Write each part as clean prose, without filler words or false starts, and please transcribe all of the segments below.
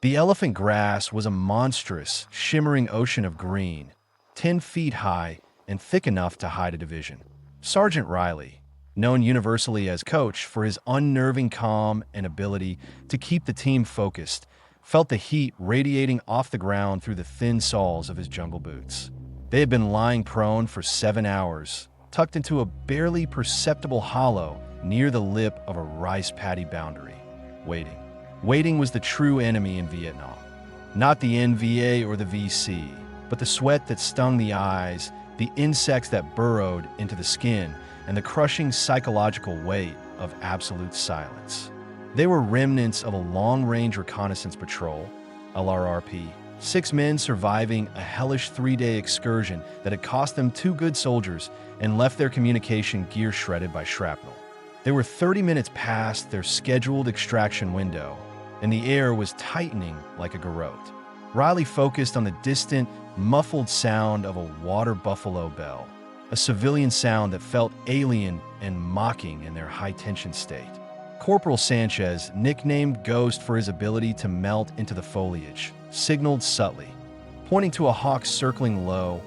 The elephant grass was a monstrous, shimmering ocean of green, 10 feet high and thick enough to hide a division. Sergeant Riley, known universally as Coach for his unnerving calm and ability to keep the team focused, felt the heat radiating off the ground through the thin soles of his jungle boots. They had been lying prone for 7 hours, tucked into a barely perceptible hollow near the lip of a rice paddy boundary, waiting. Waiting was the true enemy in Vietnam. Not the NVA or the VC, but the sweat that stung the eyes, the insects that burrowed into the skin, and the crushing psychological weight of absolute silence. They were remnants of a long-range reconnaissance patrol, LRRP, 6 men surviving a hellish 3-day excursion that had cost them 2 good soldiers and left their communication gear shredded by shrapnel. They were 30 minutes past their scheduled extraction window, and the air was tightening like a garrote. Riley focused on the distant, muffled sound of a water buffalo bell, a civilian sound that felt alien and mocking in their high-tension state. Corporal Sanchez, nicknamed Ghost for his ability to melt into the foliage, signaled subtly, pointing to a hawk circling low,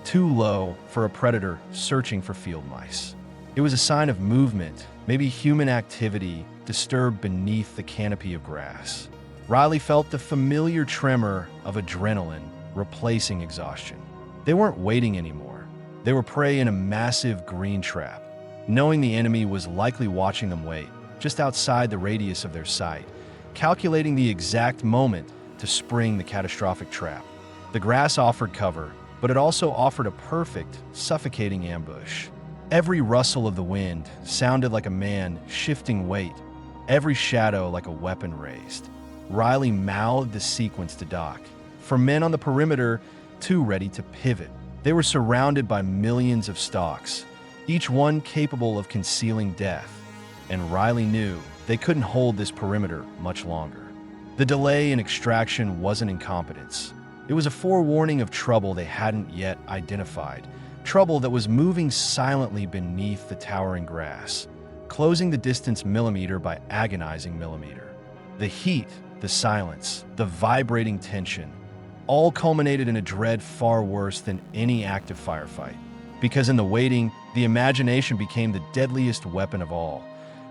too low for a predator searching for field mice. It was a sign of movement, maybe human activity, disturbed beneath the canopy of grass. Riley felt the familiar tremor of adrenaline replacing exhaustion. They weren't waiting anymore. They were prey in a massive green trap. Knowing the enemy was likely watching them wait, just outside the radius of their sight, calculating the exact moment to spring the catastrophic trap. The grass offered cover, but it also offered a perfect, suffocating ambush. Every rustle of the wind sounded like a man shifting weight, every shadow like a weapon raised. Riley mouthed the sequence to Doc. For men on the perimeter, 2 ready to pivot. They were surrounded by millions of stalks, each one capable of concealing death, and Riley knew they couldn't hold this perimeter much longer. The delay in extraction wasn't incompetence. It was a forewarning of trouble they hadn't yet identified, trouble that was moving silently beneath the towering grass, closing the distance millimeter by agonizing millimeter. The heat, the silence, the vibrating tension, all culminated in a dread far worse than any active firefight. Because in the waiting, the imagination became the deadliest weapon of all,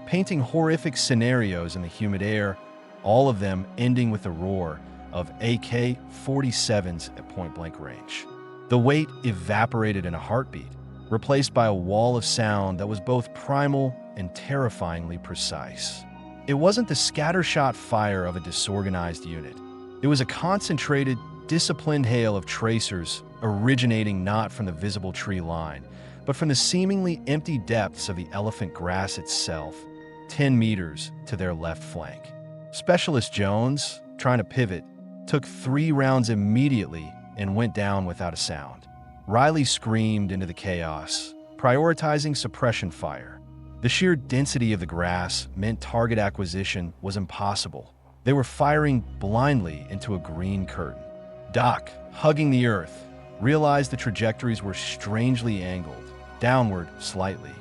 painting horrific scenarios in the humid air, all of them ending with the roar of AK-47s at point-blank range. The wait evaporated in a heartbeat, replaced by a wall of sound that was both primal and terrifyingly precise. It wasn't the scattershot fire of a disorganized unit. It was a concentrated, disciplined hail of tracers originating not from the visible tree line, but from the seemingly empty depths of the elephant grass itself, 10 meters to their left flank. Specialist Jones, trying to pivot, took 3 rounds immediately and went down without a sound. Riley screamed into the chaos, prioritizing suppression fire. The sheer density of the grass meant target acquisition was impossible. They were firing blindly into a green curtain. Doc, hugging the earth, realized the trajectories were strangely angled, downward slightly.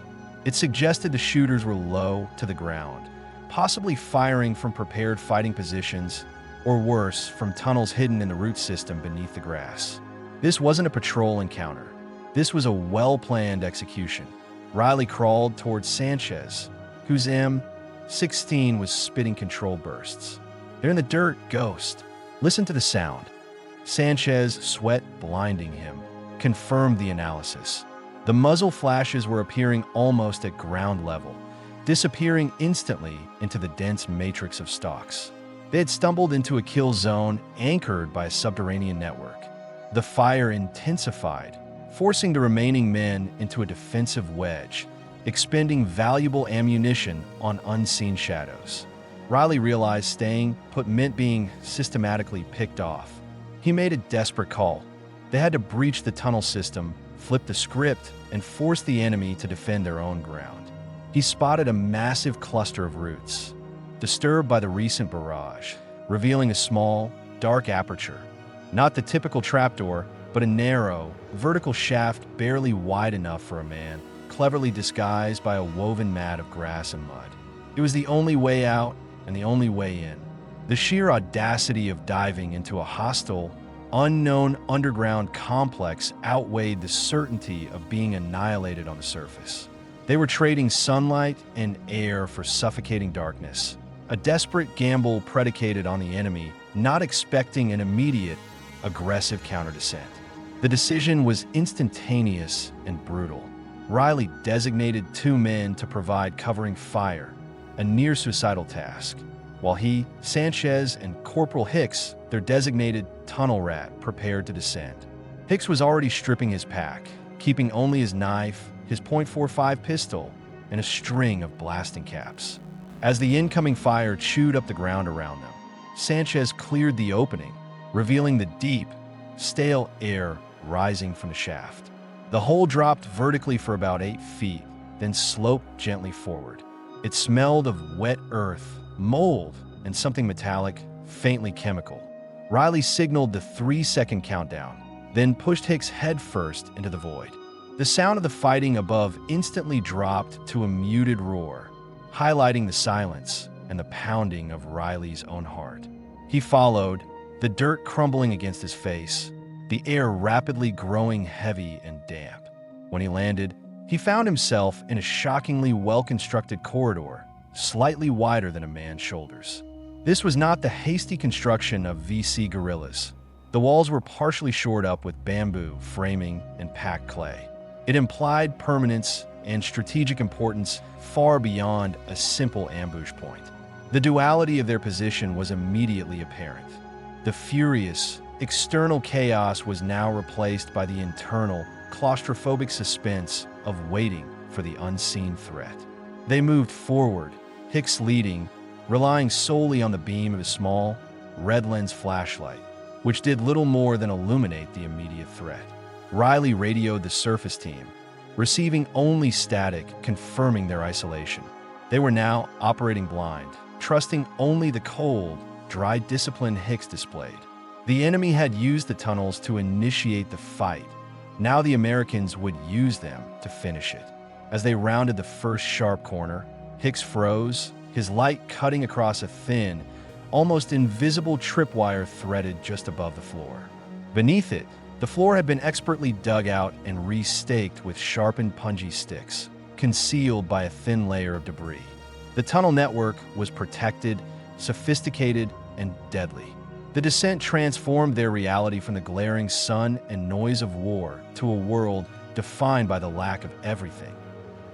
It suggested the shooters were low to the ground, possibly firing from prepared fighting positions, or worse, from tunnels hidden in the root system beneath the grass. This wasn't a patrol encounter. This was a well-planned execution. Riley crawled towards Sanchez, whose M16 was spitting control bursts. "They're in the dirt, Ghost. Listen to the sound." Sanchez, sweat blinding him, confirmed the analysis. The muzzle flashes were appearing almost at ground level, disappearing instantly into the dense matrix of stalks. They had stumbled into a kill zone anchored by a subterranean network. The fire intensified, forcing the remaining men into a defensive wedge, expending valuable ammunition on unseen shadows. Riley realized staying put meant being systematically picked off. He made a desperate call. They had to breach the tunnel system, flip the script, and force the enemy to defend their own ground. He spotted a massive cluster of roots, disturbed by the recent barrage, revealing a small, dark aperture. Not the typical trapdoor, but a narrow, vertical shaft barely wide enough for a man, cleverly disguised by a woven mat of grass and mud. It was the only way out and the only way in. The sheer audacity of diving into a hostile, unknown underground complex outweighed the certainty of being annihilated on the surface. They were trading sunlight and air for suffocating darkness, a desperate gamble predicated on the enemy not expecting an immediate, aggressive counterdescent. The decision was instantaneous and brutal. Riley designated 2 men to provide covering fire, a near-suicidal task, while he, Sanchez, and Corporal Hicks, their designated tunnel rat, prepared to descend. Hicks was already stripping his pack, keeping only his knife, his .45 pistol, and a string of blasting caps. As the incoming fire chewed up the ground around them, Sanchez cleared the opening, revealing the deep, stale air rising from the shaft. The hole dropped vertically for about 8 feet, then sloped gently forward. It smelled of wet earth, mold, and something metallic, faintly chemical. Riley signaled the 3-second countdown, then pushed Hicks headfirst into the void. The sound of the fighting above instantly dropped to a muted roar, highlighting the silence and the pounding of Riley's own heart. He followed, the dirt crumbling against his face, the air rapidly growing heavy and damp. When he landed, he found himself in a shockingly well-constructed corridor, slightly wider than a man's shoulders. This was not the hasty construction of VC guerrillas. The walls were partially shored up with bamboo, framing, and packed clay. It implied permanence and strategic importance far beyond a simple ambush point. The duality of their position was immediately apparent. The furious, external chaos was now replaced by the internal, claustrophobic suspense of waiting for the unseen threat. They moved forward, Hicks leading, relying solely on the beam of a small, red-lens flashlight, which did little more than illuminate the immediate threat. Riley radioed the surface team, receiving only static, confirming their isolation. They were now operating blind, trusting only the cold, dry discipline Hicks displayed. The enemy had used the tunnels to initiate the fight. Now the Americans would use them to finish it. As they rounded the first sharp corner, Hicks froze, his light cutting across a thin, almost invisible tripwire threaded just above the floor. Beneath it, the floor had been expertly dug out and re-staked with sharpened punji sticks, concealed by a thin layer of debris. The tunnel network was protected, sophisticated, and deadly. The descent transformed their reality from the glaring sun and noise of war to a world defined by the lack of everything: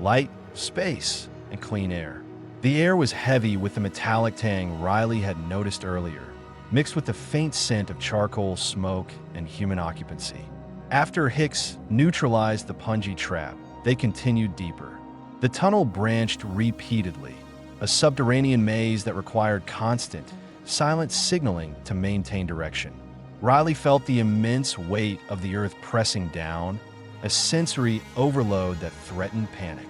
light, space, and clean air. The air was heavy with the metallic tang Riley had noticed earlier, mixed with the faint scent of charcoal, smoke, and human occupancy. After Hicks neutralized the punji trap, they continued deeper. The tunnel branched repeatedly, a subterranean maze that required constant, silent signaling to maintain direction. Riley felt the immense weight of the earth pressing down, a sensory overload that threatened panic.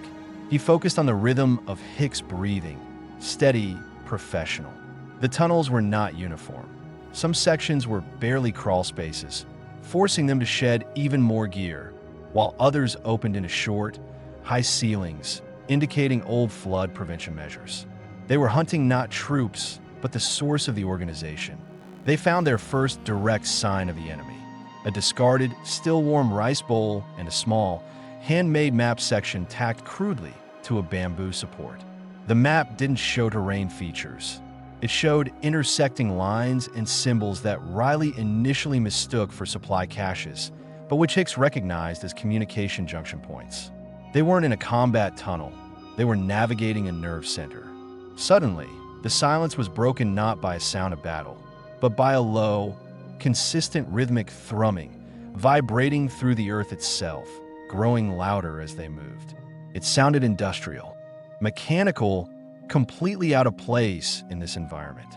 He focused on the rhythm of Hicks' breathing, steady, professional. The tunnels were not uniform. Some sections were barely crawl spaces, forcing them to shed even more gear, while others opened into short, high ceilings, indicating old flood prevention measures. They were hunting not troops, but the source of the organization. They found their first direct sign of the enemy: a discarded, still-warm rice bowl and a small, handmade map section tacked crudely to a bamboo support. The map didn't show terrain features. It showed intersecting lines and symbols that Riley initially mistook for supply caches, but which Hicks recognized as communication junction points. They weren't in a combat tunnel. They were navigating a nerve center. Suddenly, the silence was broken not by a sound of battle, but by a low, consistent rhythmic thrumming, vibrating through the earth itself, growing louder as they moved. It sounded industrial, mechanical, completely out of place in this environment.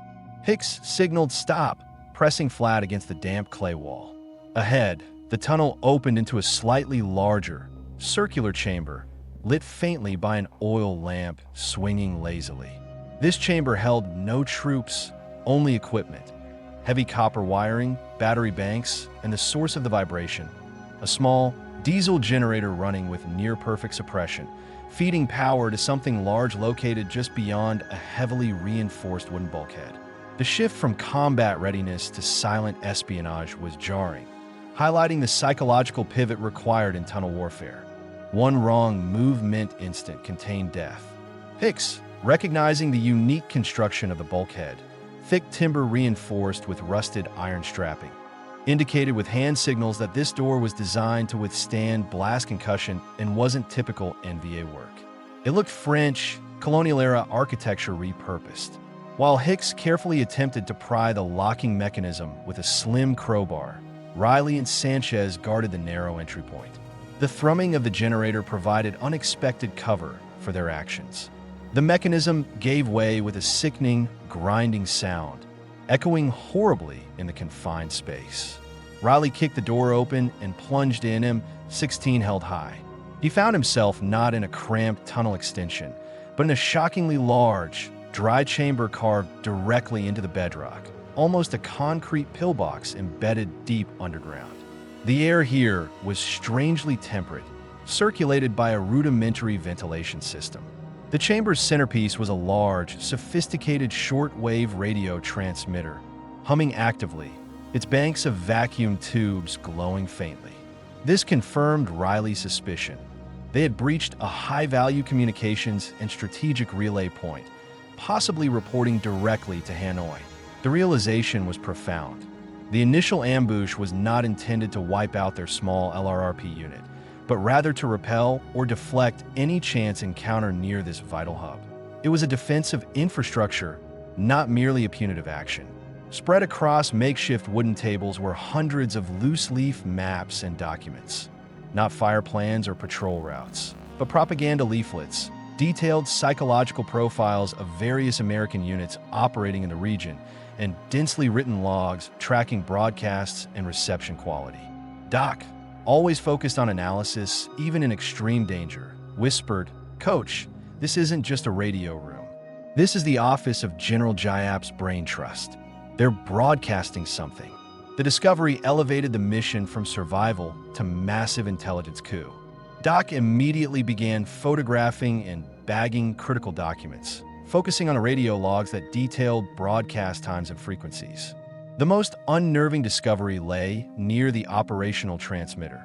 Hicks signaled stop, pressing flat against the damp clay wall. Ahead, the tunnel opened into a slightly larger, circular chamber, lit faintly by an oil lamp swinging lazily. This chamber held no troops, only equipment: heavy copper wiring, battery banks, and the source of the vibration, a small diesel generator running with near-perfect suppression, feeding power to something large located just beyond a heavily reinforced wooden bulkhead. The shift from combat readiness to silent espionage was jarring, highlighting the psychological pivot required in tunnel warfare. One wrong move meant instant contained death. Hicks, recognizing the unique construction of the bulkhead, thick timber reinforced with rusted iron strapping, indicated with hand signals that this door was designed to withstand blast concussion and wasn't typical NVA work. It looked French, colonial-era architecture repurposed. While Hicks carefully attempted to pry the locking mechanism with a slim crowbar, Riley and Sanchez guarded the narrow entry point. The thrumming of the generator provided unexpected cover for their actions. The mechanism gave way with a sickening, grinding sound, echoing horribly in the confined space. Riley kicked the door open and plunged in him, 16 held high. He found himself not in a cramped tunnel extension, but in a shockingly large, dry chamber carved directly into the bedrock, almost a concrete pillbox embedded deep underground. The air here was strangely temperate, circulated by a rudimentary ventilation system. The chamber's centerpiece was a large, sophisticated short-wave radio transmitter, humming actively, its banks of vacuum tubes glowing faintly. This confirmed Riley's suspicion. They had breached a high-value communications and strategic relay point, possibly reporting directly to Hanoi. The realization was profound. The initial ambush was not intended to wipe out their small LRRP unit, but rather to repel or deflect any chance encounter near this vital hub. It was a defensive infrastructure, not merely a punitive action. Spread across makeshift wooden tables were hundreds of loose-leaf maps and documents. Not fire plans or patrol routes, but propaganda leaflets, detailed psychological profiles of various American units operating in the region, and densely written logs tracking broadcasts and reception quality. Doc, always focused on analysis, even in extreme danger, whispered, "Coach, this isn't just a radio room. This is the office of General Jayap's brain trust. They're broadcasting something." The discovery elevated the mission from survival to massive intelligence coup. Doc immediately began photographing and bagging critical documents, focusing on radio logs that detailed broadcast times and frequencies. The most unnerving discovery lay near the operational transmitter.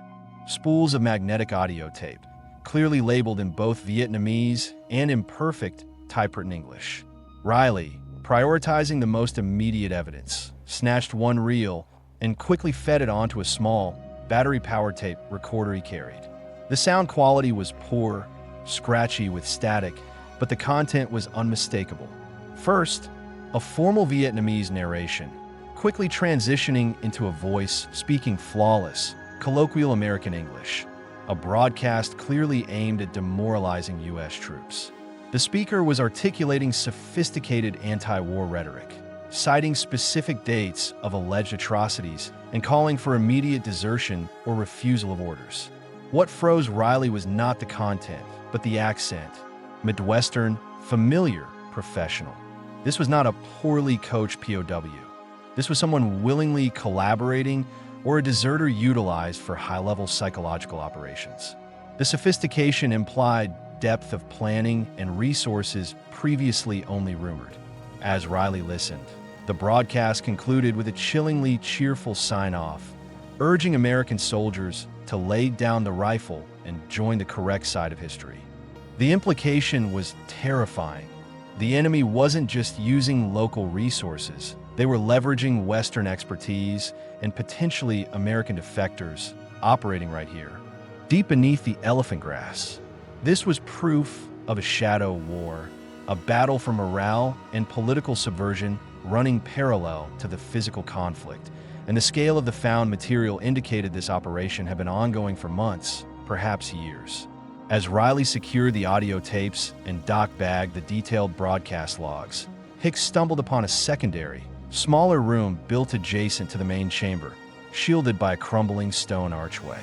Spools of magnetic audio tape, clearly labeled in both Vietnamese and imperfect typewritten English. Riley, prioritizing the most immediate evidence, snatched one reel and quickly fed it onto a small, battery-powered tape recorder he carried. The sound quality was poor, scratchy with static, but the content was unmistakable. First, a formal Vietnamese narration, quickly transitioning into a voice speaking flawless, colloquial American English, a broadcast clearly aimed at demoralizing U.S. troops. The speaker was articulating sophisticated anti-war rhetoric, citing specific dates of alleged atrocities and calling for immediate desertion or refusal of orders. What froze Riley was not the content, but the accent. Midwestern, familiar, professional. This was not a poorly coached POW. This was someone willingly collaborating or a deserter utilized for high-level psychological operations. The sophistication implied depth of planning and resources previously only rumored. As Riley listened, the broadcast concluded with a chillingly cheerful sign-off, urging American soldiers to lay down the rifle and join the correct side of history. The implication was terrifying. The enemy wasn't just using local resources. They were leveraging Western expertise and potentially American defectors operating right here, deep beneath the elephant grass. This was proof of a shadow war, a battle for morale and political subversion running parallel to the physical conflict, and the scale of the found material indicated this operation had been ongoing for months, perhaps years. As Riley secured the audio tapes and Doc bagged the detailed broadcast logs, Hicks stumbled upon a secondary, smaller room built adjacent to the main chamber, shielded by a crumbling stone archway.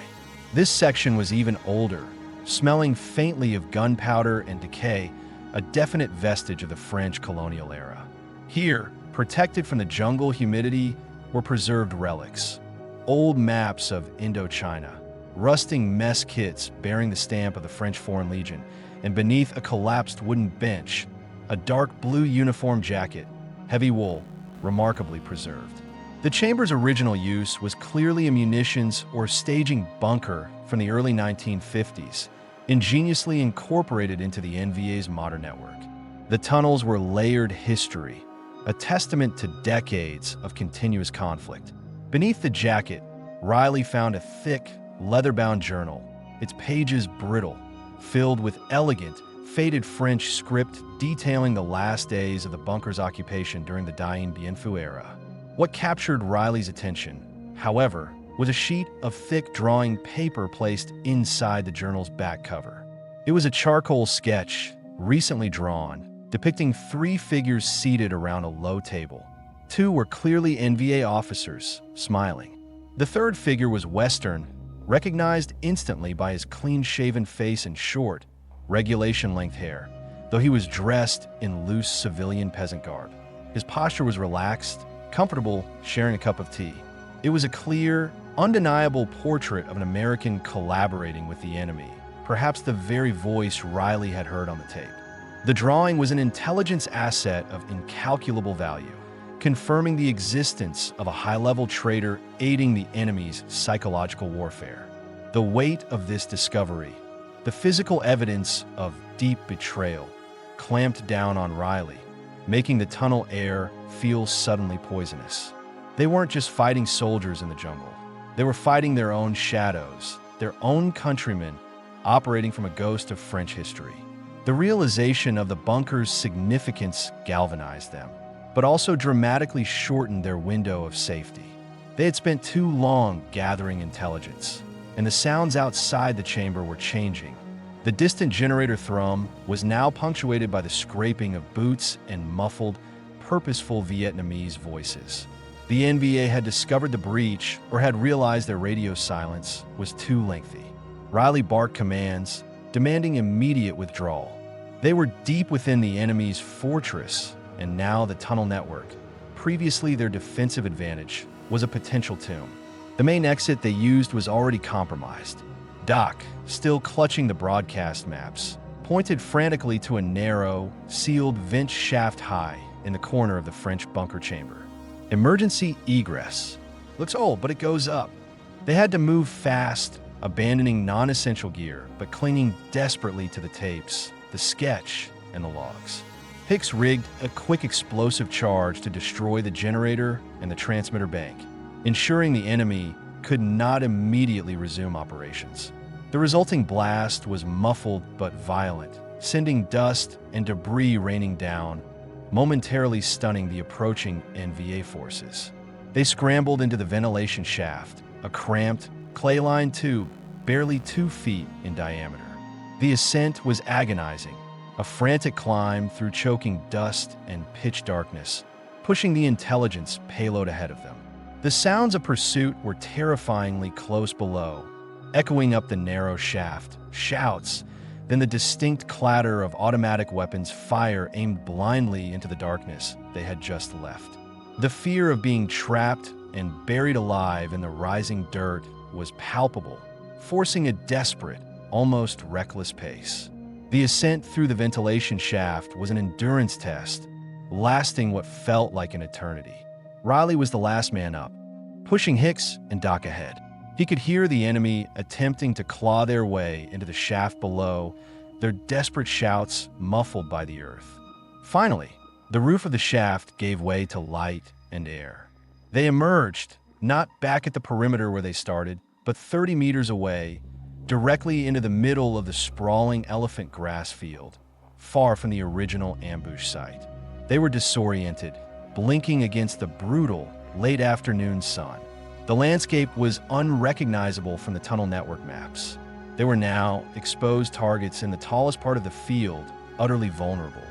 This section was even older, smelling faintly of gunpowder and decay, a definite vestige of the French colonial era. Here, protected from the jungle humidity, were preserved relics, old maps of Indochina, rusting mess kits bearing the stamp of the French Foreign Legion, and beneath a collapsed wooden bench, a dark blue uniform jacket, heavy wool, remarkably preserved. The chamber's original use was clearly a munitions or staging bunker from the early 1950s, ingeniously incorporated into the NVA's modern network. The tunnels were layered history, a testament to decades of continuous conflict. Beneath the jacket, Riley found a thick, leather-bound journal, its pages brittle, filled with elegant, faded French script detailing the last days of the bunker's occupation during the Dien Bien Phu era. What captured Riley's attention, however, was a sheet of thick drawing paper placed inside the journal's back cover. It was a charcoal sketch, recently drawn, depicting three figures seated around a low table. Two were clearly NVA officers, smiling. The third figure was Western, recognized instantly by his clean-shaven face and short, regulation-length hair, though he was dressed in loose civilian peasant garb. His posture was relaxed, comfortable, sharing a cup of tea. It was a clear, undeniable portrait of an American collaborating with the enemy, perhaps the very voice Riley had heard on the tape. The drawing was an intelligence asset of incalculable value, confirming the existence of a high-level traitor aiding the enemy's psychological warfare. The weight of this discovery, the physical evidence of deep betrayal, clamped down on Riley, making the tunnel air feel suddenly poisonous. They weren't just fighting soldiers in the jungle. They were fighting their own shadows, their own countrymen, operating from a ghost of French history. The realization of the bunker's significance galvanized them, but also dramatically shortened their window of safety. They had spent too long gathering intelligence, and the sounds outside the chamber were changing. The distant generator thrum was now punctuated by the scraping of boots and muffled, purposeful Vietnamese voices. The NVA had discovered the breach or had realized their radio silence was too lengthy. Riley barked commands, demanding immediate withdrawal. They were deep within the enemy's fortress, and now the tunnel network, previously their defensive advantage, was a potential tomb. The main exit they used was already compromised. Doc, still clutching the broadcast maps, pointed frantically to a narrow, sealed vent shaft high in the corner of the French bunker chamber. Emergency egress. Looks old, but it goes up. They had to move fast, abandoning non-essential gear, but clinging desperately to the tapes, the sketch, and the logs. Hicks rigged a quick explosive charge to destroy the generator and the transmitter bank, ensuring the enemy could not immediately resume operations. The resulting blast was muffled but violent, sending dust and debris raining down, momentarily stunning the approaching NVA forces. They scrambled into the ventilation shaft, a cramped, clay-lined tube barely 2 feet in diameter. The ascent was agonizing, a frantic climb through choking dust and pitch darkness, pushing the intelligence payload ahead of them. The sounds of pursuit were terrifyingly close below, echoing up the narrow shaft, shouts, then the distinct clatter of automatic weapons fire aimed blindly into the darkness they had just left. The fear of being trapped and buried alive in the rising dirt was palpable, forcing a desperate, almost reckless pace. The ascent through the ventilation shaft was an endurance test, lasting what felt like an eternity. Riley was the last man up, pushing Hicks and Doc ahead. He could hear the enemy attempting to claw their way into the shaft below, their desperate shouts muffled by the earth. Finally, the roof of the shaft gave way to light and air. They emerged, not back at the perimeter where they started, but 30 meters away, directly into the middle of the sprawling elephant grass field, far from the original ambush site. They were disoriented, blinking against the brutal, late afternoon sun. The landscape was unrecognizable from the tunnel network maps. They were now exposed targets in the tallest part of the field, utterly vulnerable.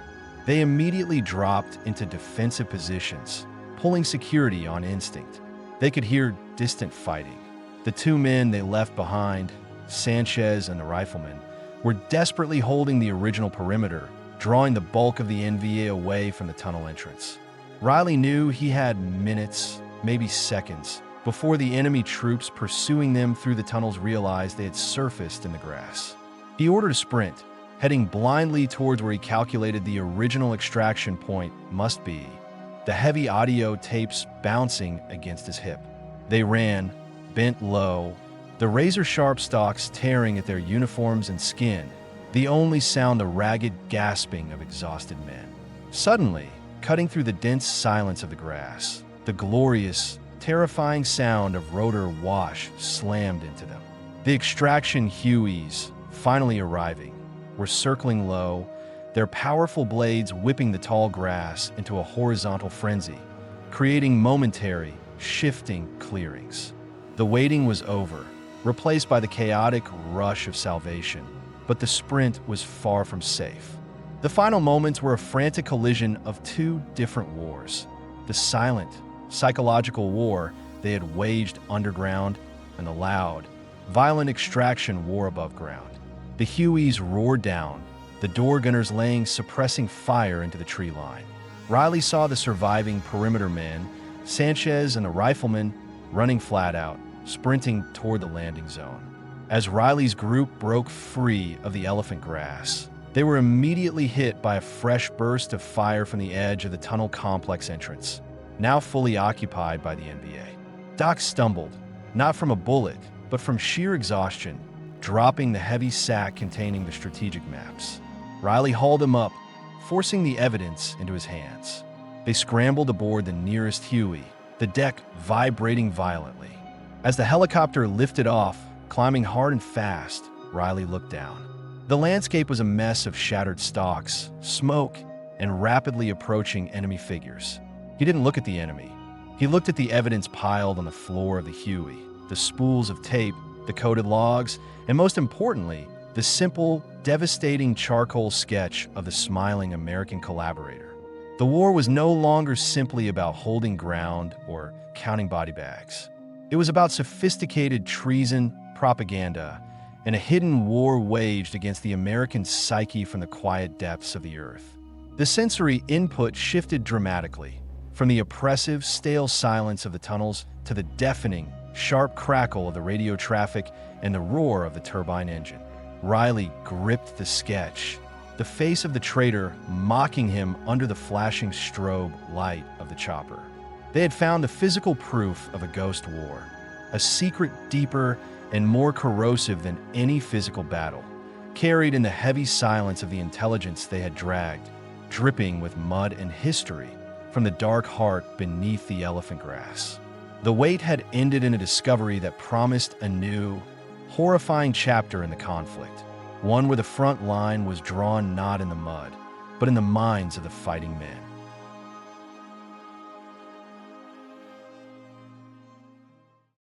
They immediately dropped into defensive positions, pulling security on instinct. They could hear distant fighting. The 2 men they left behind, Sanchez and the rifleman, were desperately holding the original perimeter, drawing the bulk of the NVA away from the tunnel entrance. Riley knew he had minutes, maybe seconds, before the enemy troops pursuing them through the tunnels realized they had surfaced in the grass. He ordered a sprint, heading blindly towards where he calculated the original extraction point must be. the heavy audio tapes bouncing against his hip. They ran, bent low, the razor-sharp stalks tearing at their uniforms and skin, the only sound the ragged gasping of exhausted men. Suddenly, cutting through the dense silence of the grass, the glorious, terrifying sound of rotor wash slammed into them. The extraction Hueys, finally arriving, were circling low, their powerful blades whipping the tall grass into a horizontal frenzy, creating momentary, shifting clearings. The waiting was over, replaced by the chaotic rush of salvation, but the sprint was far from safe. The final moments were a frantic collision of two different wars: the silent, psychological war they had waged underground, and the loud, violent extraction war above ground. The Hueys roared down, the door gunners laying suppressing fire into the tree line. Riley saw the surviving perimeter men, Sanchez and the rifleman, running flat out, sprinting toward the landing zone. As Riley's group broke free of the elephant grass, they were immediately hit by a fresh burst of fire from the edge of the tunnel complex entrance, now fully occupied by the NBA. Doc stumbled, not from a bullet, but from sheer exhaustion, dropping the heavy sack containing the strategic maps. Riley hauled him up, forcing the evidence into his hands. They scrambled aboard the nearest Huey, the deck vibrating violently. As the helicopter lifted off, climbing hard and fast, Riley looked down. The landscape was a mess of shattered stalks, smoke, and rapidly approaching enemy figures. He didn't look at the enemy. He looked at the evidence piled on the floor of the Huey, the spools of tape, the coded logs, and most importantly, the simple, devastating charcoal sketch of the smiling American collaborator. The war was no longer simply about holding ground or counting body bags. It was about sophisticated treason, propaganda, and a hidden war waged against the American psyche from the quiet depths of the earth. The sensory input shifted dramatically, from the oppressive, stale silence of the tunnels to the deafening, sharp crackle of the radio traffic and the roar of the turbine engine. Riley gripped the sketch, the face of the traitor mocking him under the flashing strobe light of the chopper. They had found the physical proof of a ghost war, a secret deeper and more corrosive than any physical battle, carried in the heavy silence of the intelligence they had dragged, dripping with mud and history, from the dark heart beneath the elephant grass. The wait had ended in a discovery that promised a new, horrifying chapter in the conflict, one where the front line was drawn not in the mud, but in the minds of the fighting men.